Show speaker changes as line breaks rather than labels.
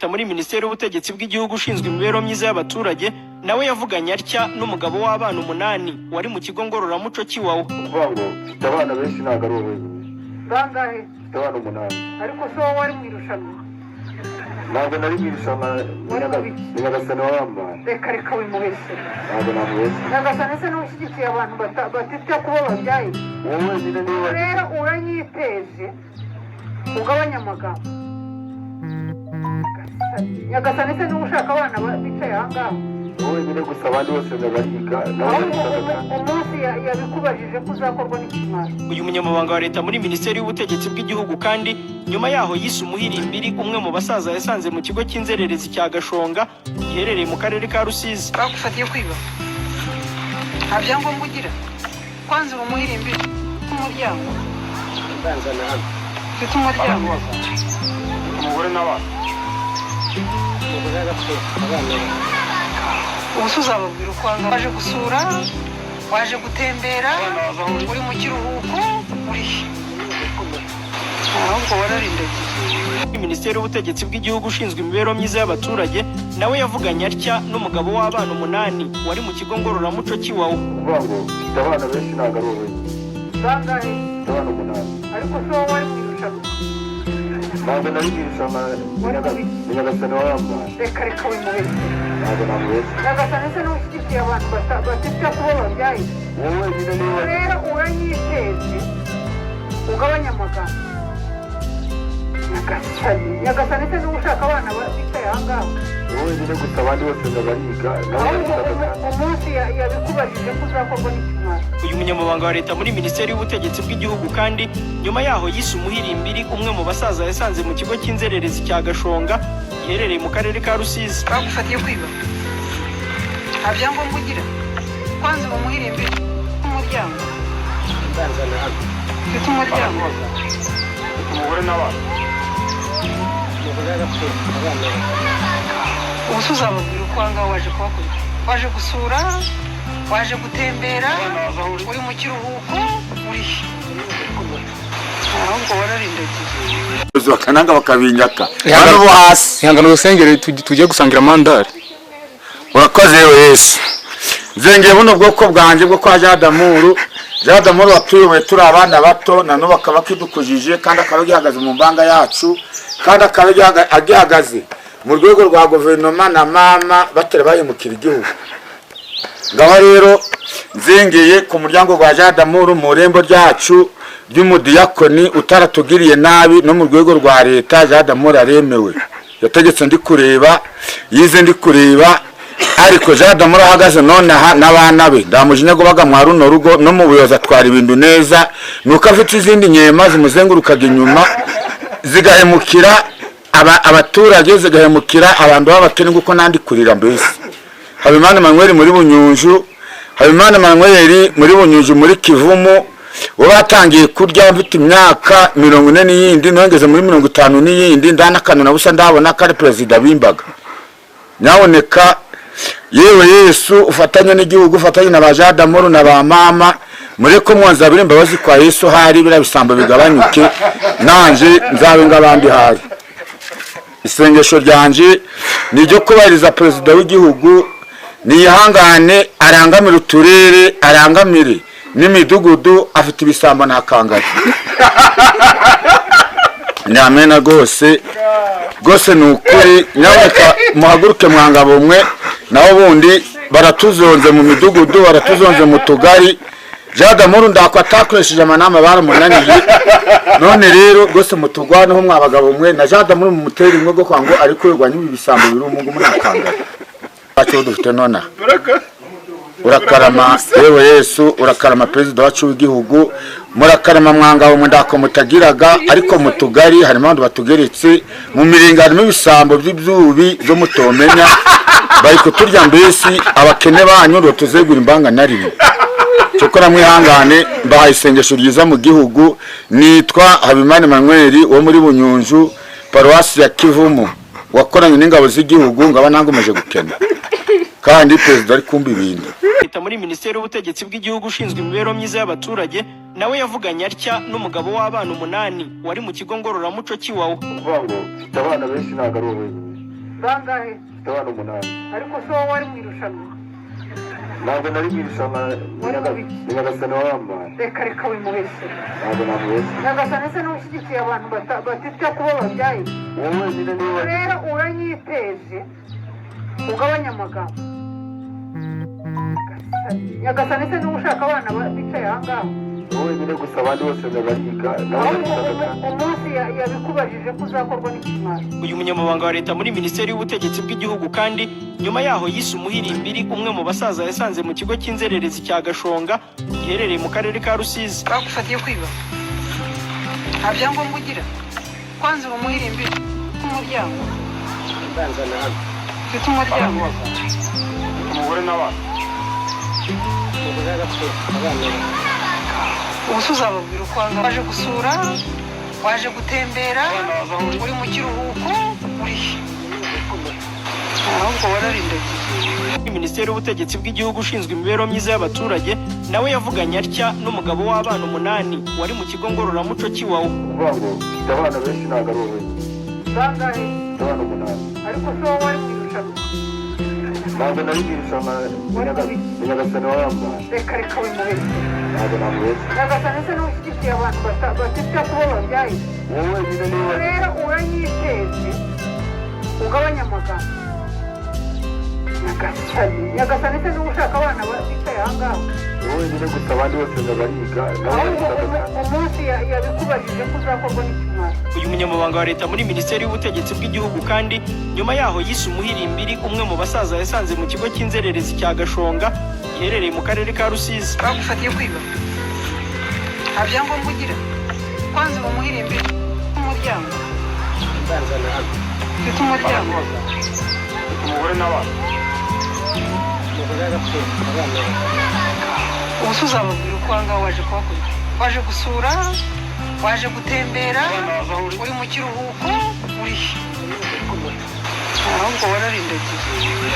leta muri Minisiteri y'Ubutegetsi bw'Igihugu ushinzwe imibereho myiza y'abaturage nawe yavuganye atya n'umugabo w'abana 8 wari mu kigo ngororamuco cy'iwawa.
Uvango abana benshi ntago ari wowe.
Bangahe?
Abana 8.
Ariko so wari mu irushanwa.
Ntabwo nari mu irushanwa. Nyagasani wabambaye.
Reka wimubese.
Ntabwo namubese.
Nyagasani se n'ushyigikiye abantu batita kuba babyaye.
Wowe nyine niba
rero uranyiteje ugabanya amagambo. Nyagasani se n'ushaka abana bicaye ahangaha.
wowe nyine gusa abandi bose ndabariga.
Umunsi yabikubajije ko uzakorwa n'ikimara.
Uyu munyamabanga wa leta muri Minisiteri y'Ubutegetsi bw'Igihugu kandi nyuma yaho yise umuhirimbiri umwe mu basaza yasanze mu kigo cy'inzererezi cya Gashonga giherereye mu karere ka Rusizi.
Bagufatiye kwiba. Nta byangombwa ugira. Kwanza umuhirimbiri umuryango.
Ndanzana hano.
Mfite umuryango.
Umugore n'abana.
Ubuso uzababwira uko waje gusura, waje gutembera, uri mu kiruhuko, uri ahubwo wararindagiye.
Minisiteri y'Ubutegetsi bw'Igihugu ushinzwe imibereho myiza y'abaturage nawe yavuganye atya n'umugabo w'abana 8 wari mu kigo ngororamuco cy'iwawa.
Uvango abana benshi ntago ari wowe.
Bangahe?
Abana 8.
Ariko so wari mu irushanwa.
Ntabwo nari mu irushanwa. Nyagasani wabambaye.
Reka wimubese.
Ntabwo namubese.
Nyagasani se n'ushyigikiye abantu batita kuba babyaye.
Wowe nyine niba
rero uranyiteje ugabanya amagambo. Nyagasani se n'ushaka abana bicaye ahangaha.
wowe nyine gusa abandi bose ndabariga.
Umunsi yabikubajije ko uzakorwa n'ikimara.
Uyu munyamabanga wa leta muri Minisiteri y'Ubutegetsi bw'Igihugu kandi nyuma yaho yise umuhirimbiri umwe mu basaza yasanze mu kigo cy'inzererezi cya Gashonga giherereye mu karere ka Rusizi.
Bagufatiye kwiba. Nta byangombwa ugira. Kwanza umuhirimbiri umuryango.
Ndanzana hano.
Mfite umuryango.
Umugore n'abana.
Ubuso uzababwira uko wahangaha waje kuhakurya. Waje gusura, waje gutembera, uri mu kiruhuko, uri ahubwo wararindagiye.
Bakananga bakabinyaka hano bo hasi
ihangano urusengero tujye gusangira mandari.
urakoze Yesu. Zengeye buno bwoko bwanje bwo kwa Jadamuru. Jadamuru watuyoboye turi abana bato na nuba akaba kidukujije kandi akaba gihagaze mu mbanga yacu kandi akaba agihagaze mu rwego rwa guverinoma na mama batera bayimukira igihugu. Ngaho rero zengeye ku muryango wa Jadamuru mu rembo ryacu ry'umudiyakoni utaratugiriye nabi no mu rwego rwa leta. Jadamuru aremewe, yategetse ndi kureba, yize ndi kureba, ariko Jadamuru ahagaze none aha n'abana be ndamujinya go bagamwa runo rugo no mu buyoza twara ibintu neza nuko afite izindi nyema zimuzengurukaga inyuma zigahemukira abaturage, zigahemukira abantu b'abakene nguko nandi kurira mbese. Habimana Manuel muri Bunyunju, Habimana Manuel muri Bunyunju muri Kivumu wabatangiye kurya mfite imyaka 40 n'iyindi nongeze muri 50 n'iyindi ndanakano na busa ndabona kare president bimbaga. Nyaboneka yewe Yesu ufatanye n'igihugu, ufatanye na bajadamuru na ba mama mureko mwanzabire imbabazi kwa Yesu hari birabisambo bigabanyuke nanje nzabe ngabandi hari. Isengesho ryanje niryo kubariza president w'igihugu niyihangane arangamira uturere, arangamire n'imidugudu afite ibisambo ntakangaje. Nyamena gose nukuri nyaboneka muhaguruke mwangabo mwe naho bundi baratuzonze mu midugudu, baratuzonze mu tugari. Jadamuru ndakwatakoresheje amanama baramunaniye none rero gose mutugwana ho mwabagabo mwe na Jadamuru mu muteri imwe go kwango ariko yurwanya ibisambo biri umungu munakanga bacho dufite nona. Urakarama yewe Yesu, urakarama president wacu w'igihugu, murakarama mwangabo ndako mutagiraga ariko mutugari harimo abantu batugeretse mu miringano ibisambo by'ibyubi zo mutomenya bari kuturya mbesi abakene banyu ndo tuzegura imbanga narimo. Cyokora mwihangane mbahaye isengesho ryiza mu gihugu. Nitwa Habimana Manuel wo muri Bunyunju paruwasi ya Kivumu wakoranye n'ingabo z'igihugu ngaba nangomeje gukena kandi president ari kumba ibintu.
Leta muri Minisiteri y'Ubutegetsi bw'Igihugu ushinzwe imibereho myiza y'abaturage nawe yavuganye atya n'umugabo w'abana 8 wari mu kigo ngororamuco cy'iwawa.
Uvango abana benshi ntago ari wowe.
bangahe
mfite abana 8.
ariko se wowe wari mu irushanwa
Ntabwo nari mu irushanwa ni Nyagasani wabambaye.
reka wimubeshye
Ntabwo namubeshye.
Nyagasani se n'ushyigikiye abantu bafite kuba babyaye
Wowe wenyine niwe
rero uranyiteje ugabanya amagambo Nyagasani se niba ushaka abana bicaye aha ngaha
wowe wenyine gusa abandi bose bariga.
ahubwo umunsi yabikubajije ko uzakorwa n'ikimwaro
uyu munyamabanga wa leta muri minisiteri y'ubutegetsi bw'igihugu kandi nyuma yaho yise umuhirimbiri umwe mu basaza yasanze mu kigo cy'inzererezi cya Gashonga giherereye mu karere ka Rusizi.
bagufatiye kwiba nta byangombwa ugira kwanza uba umuhirimbiri umuryango ufite umuryango
Umugore n'abana.
ubu se uzababwira uko waje gusura waje gutembera uri mu kiruhuko uri ahubwo wararindagiye.
Minisiteri y'ubutegetsi bw'igihugu ushinzwe imibereho myiza y'abaturage nawe yavuganye atya n'umugabo w'abana 8 wari mu kigo ngororamuco cy'iwawa.
Uvuga ngo mfite abana benshi ntabwo ari wowe.
bangahe
Mfite abana 8.
ariko se wowe wari mu irushanwa
Ntabwo nari mu irushanwa ni Nyagasani wabambaye.
reka wimubeshye
Ntabwo namubeshye.
Nyagasani se n'ushyigikiye abantu bafite kuba babyaye
Wowe wenyine niwe
rero uranyiteje ugabanya amagambo Nyagasani se niba ushaka abana bicaye aha ngaha
wowe wenyine gusa abandi bose bariga.
ahubwo umunsi yabikubajije ko uzakorwa n'ikimwaro
uyu munyamabanga wa leta muri minisiteri y'ubutegetsi bw'igihugu kandi nyuma yaho yise umuhirimbiri umwe mu basaza yasanze mu kigo cy'inzererezi cya Gashonga giherereye mu karere ka Rusizi.
bagufatiye kwiba nta byangombwa ugira kwanza uba umuhirimbiri umuryango ufite umuryango
Umugore n'abana.
ubu se uzababwira uko aha ngaha waje kuhakorera waje gusura waje gutembera uri mu kiruhuko uri ahubwo wararindagiye.